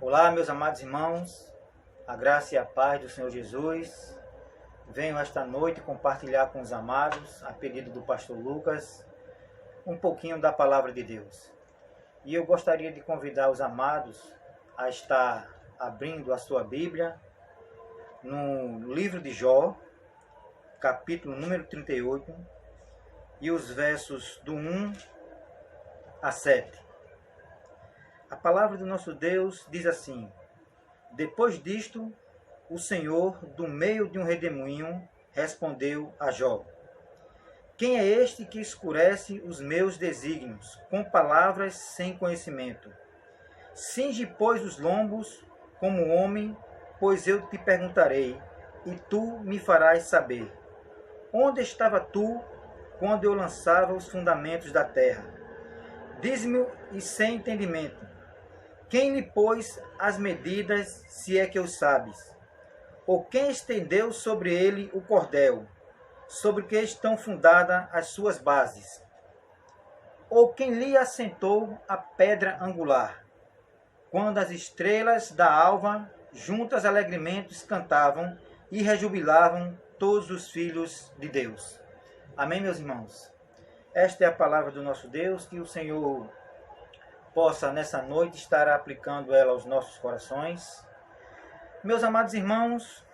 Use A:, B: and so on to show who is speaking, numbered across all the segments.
A: Olá, meus amados irmãos, a graça e a paz do Senhor Jesus. Venho esta noite compartilhar com os amados, a pedido do pastor Lucas, um pouquinho da palavra de Deus. E eu gostaria de convidar os amados a estar abrindo a sua Bíblia no livro de Jó, capítulo número 38, e os versos do 1 a 7. A palavra do nosso Deus diz assim: Depois disto, o Senhor, do meio de um redemoinho, respondeu a Jó: Quem é este que escurece os meus desígnios, com palavras sem conhecimento? Cinge, pois, os lombos como homem, pois eu te perguntarei, e tu me farás saber. Onde estava tu quando eu lançava os fundamentos da terra? Diz-me, e sem entendimento, quem lhe pôs as medidas, se é que o sabes? Ou quem estendeu sobre ele o cordel, sobre que estão fundadas as suas bases? Ou quem lhe assentou a pedra angular? Quando as estrelas da alva juntas alegremente cantavam e rejubilavam todos os filhos de Deus. Amém, meus irmãos? Esta é a palavra do nosso Deus, que o Senhor possa nessa noite estar aplicando ela aos nossos corações. Meus amados irmãos,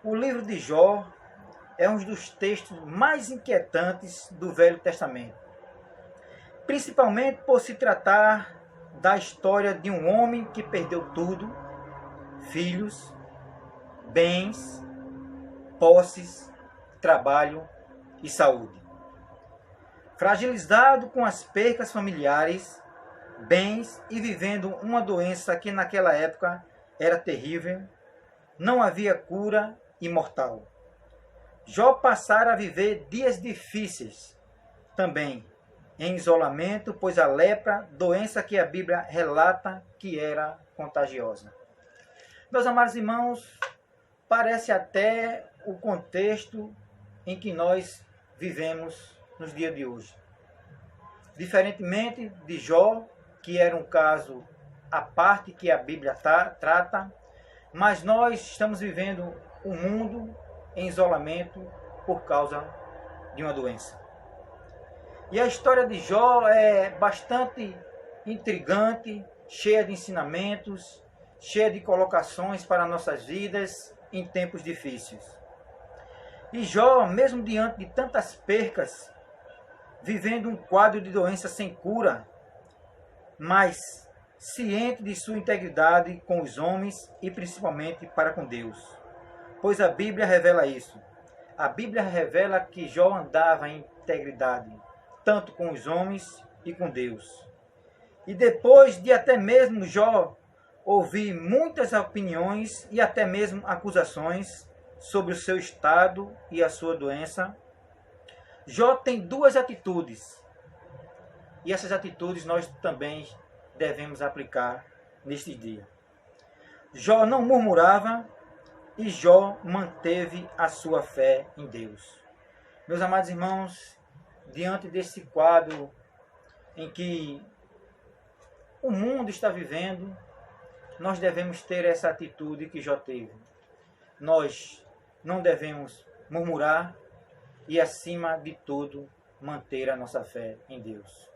A: o livro de Jó é um dos textos mais inquietantes do Velho Testamento, principalmente por se tratar da história de um homem que perdeu tudo: filhos, bens, posses, trabalho e saúde. Fragilizado com as percas familiares, bens e vivendo uma doença que naquela época era terrível, não havia cura e mortal. Jó passara a viver dias difíceis também, em isolamento, pois a lepra, doença que a Bíblia relata que era contagiosa. Meus amados irmãos, parece até o contexto em que nós vivemos nos dias de hoje. Diferentemente de Jó, que era um caso à parte que a Bíblia trata, mas nós estamos vivendo um mundo em isolamento por causa de uma doença. E a história de Jó é bastante intrigante, cheia de ensinamentos, cheia de colocações para nossas vidas em tempos difíceis. E Jó, mesmo diante de tantas percas, vivendo um quadro de doença sem cura, mas ciente de sua integridade com os homens e principalmente para com Deus. Pois a Bíblia revela isso. A Bíblia revela que Jó andava em integridade, tanto com os homens e com Deus. E depois de até mesmo Jó ouvir muitas opiniões e até mesmo acusações sobre o seu estado e a sua doença, Jó tem duas atitudes. E essas atitudes nós também devemos aplicar neste dia. Jó não murmurava e Jó manteve a sua fé em Deus. Meus amados irmãos, diante desse quadro em que o mundo está vivendo, nós devemos ter essa atitude que Jó teve. Nós não devemos murmurar e, acima de tudo, manter a nossa fé em Deus.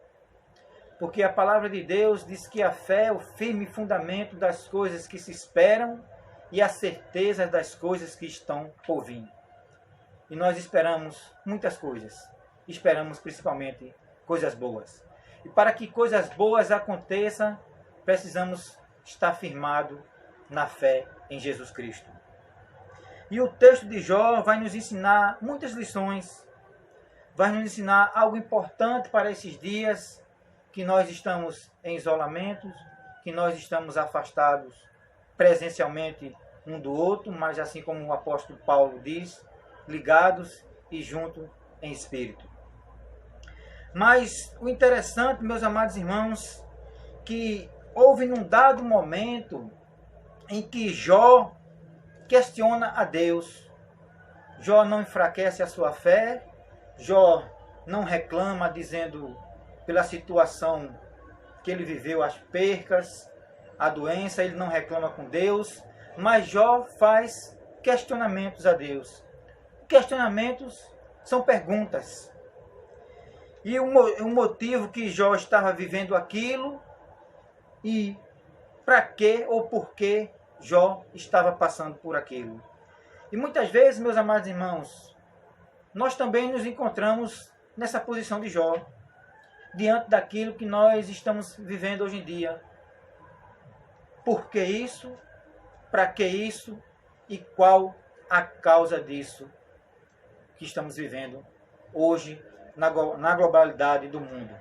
A: Porque a palavra de Deus diz que a fé é o firme fundamento das coisas que se esperam e a certeza das coisas que estão por vir. E nós esperamos muitas coisas. Esperamos principalmente coisas boas. E para que coisas boas aconteçam, precisamos estar firmados na fé em Jesus Cristo. E o texto de Jó vai nos ensinar muitas lições. Vai nos ensinar algo importante para esses dias que nós estamos em isolamento, que nós estamos afastados presencialmente um do outro, mas assim como o apóstolo Paulo diz, ligados e juntos em espírito. Mas o interessante, meus amados irmãos, que houve num dado momento em que Jó questiona a Deus. Jó não enfraquece a sua fé, Jó não reclama dizendo pela situação que ele viveu, as percas, a doença, ele não reclama com Deus, mas Jó faz questionamentos a Deus. Questionamentos são perguntas. E o motivo que Jó estava vivendo aquilo e para que ou por que Jó estava passando por aquilo. E muitas vezes, meus amados irmãos, nós também nos encontramos nessa posição de Jó, diante daquilo que nós estamos vivendo hoje em dia. Por que isso? Para que isso? E qual a causa disso que estamos vivendo hoje na globalidade do mundo?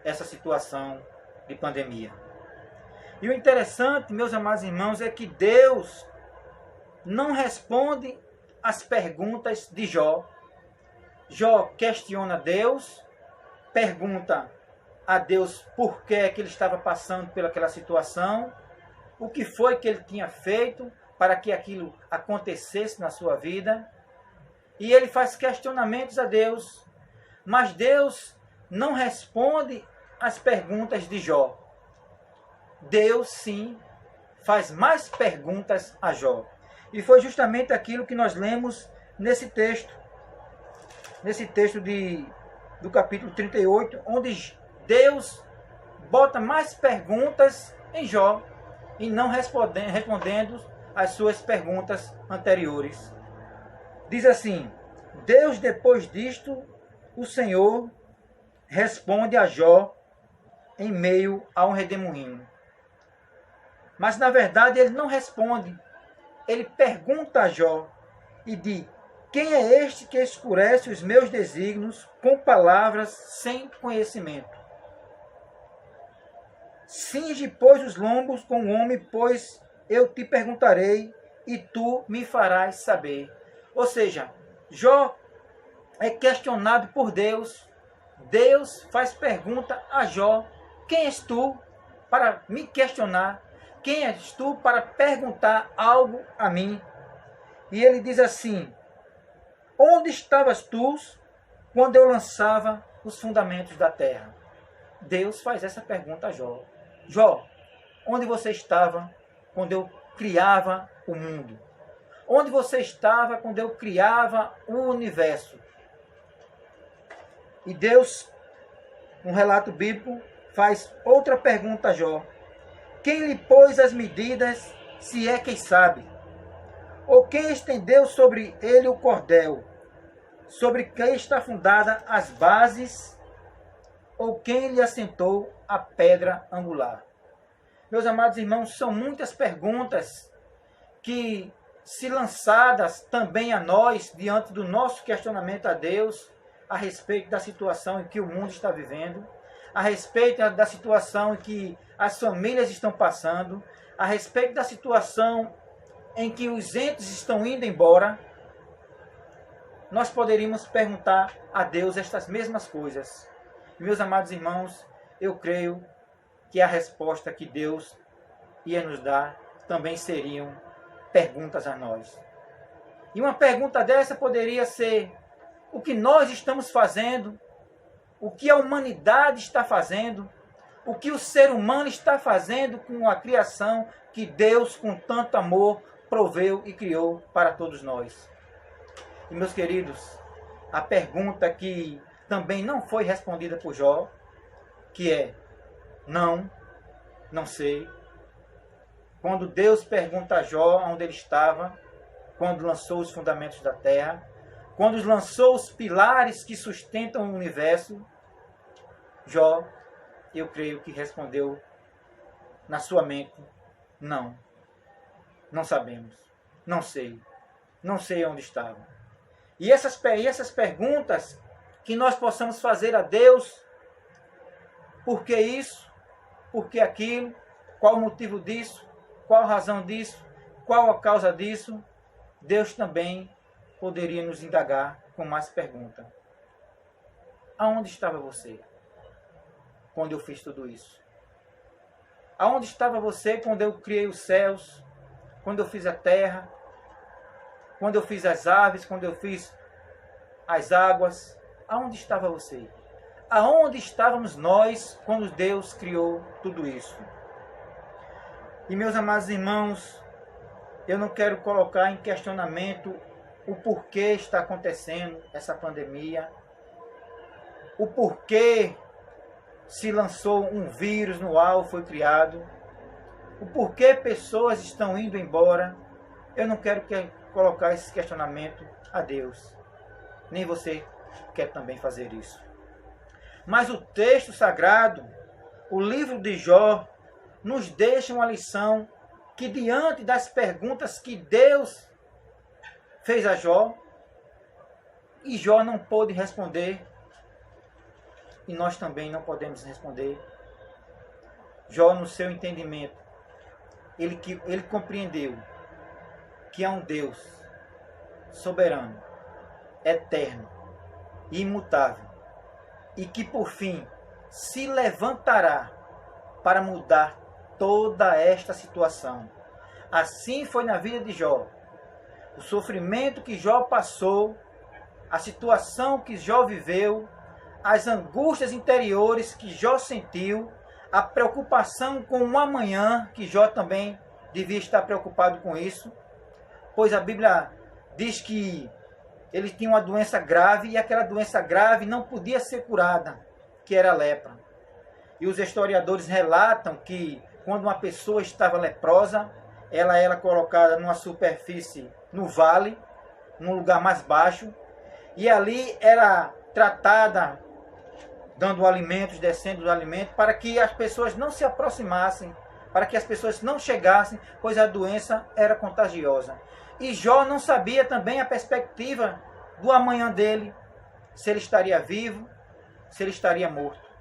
A: Essa situação de pandemia. E o interessante, meus amados irmãos, é que Deus não responde às perguntas de Jó. Jó questiona Deus, pergunta a Deus por que ele estava passando pelaquela situação, o que foi que ele tinha feito para que aquilo acontecesse na sua vida. E ele faz questionamentos a Deus, mas Deus não responde às perguntas de Jó. Deus, sim, faz mais perguntas a Jó. E foi justamente aquilo que nós lemos nesse texto do capítulo 38, onde Deus bota mais perguntas em Jó e não respondendo às suas perguntas anteriores. Diz assim: Deus, depois disto, o Senhor responde a Jó em meio a um redemoinho. Mas na verdade ele não responde. Ele pergunta a Jó e diz: quem é este que escurece os meus desígnios com palavras sem conhecimento? Cinge, pois, os lombos com o homem, pois eu te perguntarei e tu me farás saber. Ou seja, Jó é questionado por Deus. Deus faz pergunta a Jó: quem és tu para me questionar? Quem és tu para perguntar algo a mim? E ele diz assim: onde estavas tu quando eu lançava os fundamentos da terra? Deus faz essa pergunta a Jó. Jó, onde você estava quando eu criava o mundo? Onde você estava quando eu criava o universo? E Deus, um relato bíblico, faz outra pergunta a Jó: quem lhe pôs as medidas, se é quem sabe? Ou quem estendeu sobre ele o cordel? Sobre quem está fundada as bases? Ou quem lhe assentou a pedra angular? Meus amados irmãos, são muitas perguntas que, se lançadas também a nós, diante do nosso questionamento a Deus, a respeito da situação em que o mundo está vivendo, a respeito da situação em que as famílias estão passando, a respeito da situação em que os entes estão indo embora, nós poderíamos perguntar a Deus estas mesmas coisas. Meus amados irmãos, eu creio que a resposta que Deus ia nos dar também seriam perguntas a nós. E uma pergunta dessa poderia ser: o que nós estamos fazendo? O que a humanidade está fazendo? O que o ser humano está fazendo com a criação que Deus, com tanto amor, proveu e criou para todos nós? E, meus queridos, a pergunta que também não foi respondida por Jó, que é: não sei. Quando Deus pergunta a Jó onde ele estava, quando lançou os fundamentos da terra, quando lançou os pilares que sustentam o universo, Jó, eu creio que respondeu na sua mente: não sabemos, não sei onde estava. E essas perguntas que nós possamos fazer a Deus: por que isso? Por que aquilo? Qual o motivo disso? Qual a razão disso? Qual a causa disso? Deus também poderia nos indagar com mais perguntas. Aonde estava você quando eu fiz tudo isso? Aonde estava você quando eu criei os céus? Quando eu fiz a terra? Quando eu fiz as aves? Quando eu fiz as águas? Aonde estava você? Aonde estávamos nós quando Deus criou tudo isso? E meus amados irmãos, eu não quero colocar em questionamento o porquê está acontecendo essa pandemia, o porquê se lançou um vírus no ar, foi criado, o porquê pessoas estão indo embora. Eu não quero colocar esse questionamento a Deus. Nem você quer também fazer isso. Mas o texto sagrado, o livro de Jó, nos deixa uma lição que, diante das perguntas que Deus fez a Jó, e Jó não pôde responder, e nós também não podemos responder. Jó, no seu entendimento, ele compreendeu que há um Deus soberano, eterno, imutável, e que por fim se levantará para mudar toda esta situação. Assim foi na vida de Jó. O sofrimento que Jó passou, a situação que Jó viveu, as angústias interiores que Jó sentiu, a preocupação com o amanhã, que Jó também devia estar preocupado com isso, pois a Bíblia diz que ele tinha uma doença grave e aquela doença grave não podia ser curada, que era a lepra. E os historiadores relatam que quando uma pessoa estava leprosa, ela era colocada numa superfície, no vale, num lugar mais baixo, e ali era tratada, dando alimentos, descendo os alimentos, para que as pessoas não se aproximassem, para que as pessoas não chegassem, pois a doença era contagiosa. E Jó não sabia também a perspectiva do amanhã dele, se ele estaria vivo, se ele estaria morto.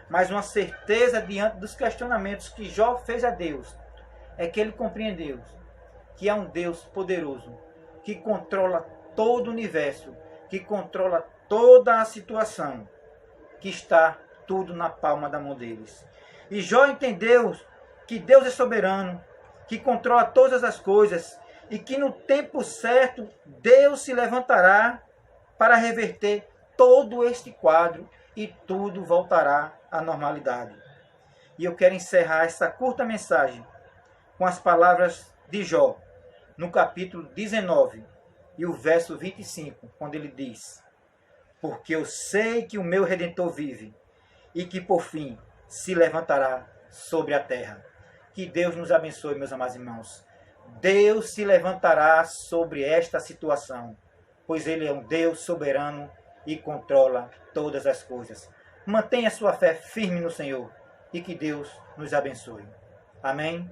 A: Mas uma certeza diante dos questionamentos que Jó fez a Deus, é que ele compreendeu que há um Deus poderoso, que controla todo o universo, que controla toda a situação, que está tudo na palma da mão deles. E Jó entendeu que Deus é soberano, que controla todas as coisas, e que no tempo certo Deus se levantará para reverter todo este quadro e tudo voltará à normalidade. E eu quero encerrar essa curta mensagem com as palavras de Jó, no capítulo 19 e o verso 25, quando ele diz: porque eu sei que o meu Redentor vive e que por fim se levantará sobre a terra. Que Deus nos abençoe, meus amados irmãos. Deus se levantará sobre esta situação, pois Ele é um Deus soberano e controla todas as coisas. Mantenha sua fé firme no Senhor e que Deus nos abençoe. Amém?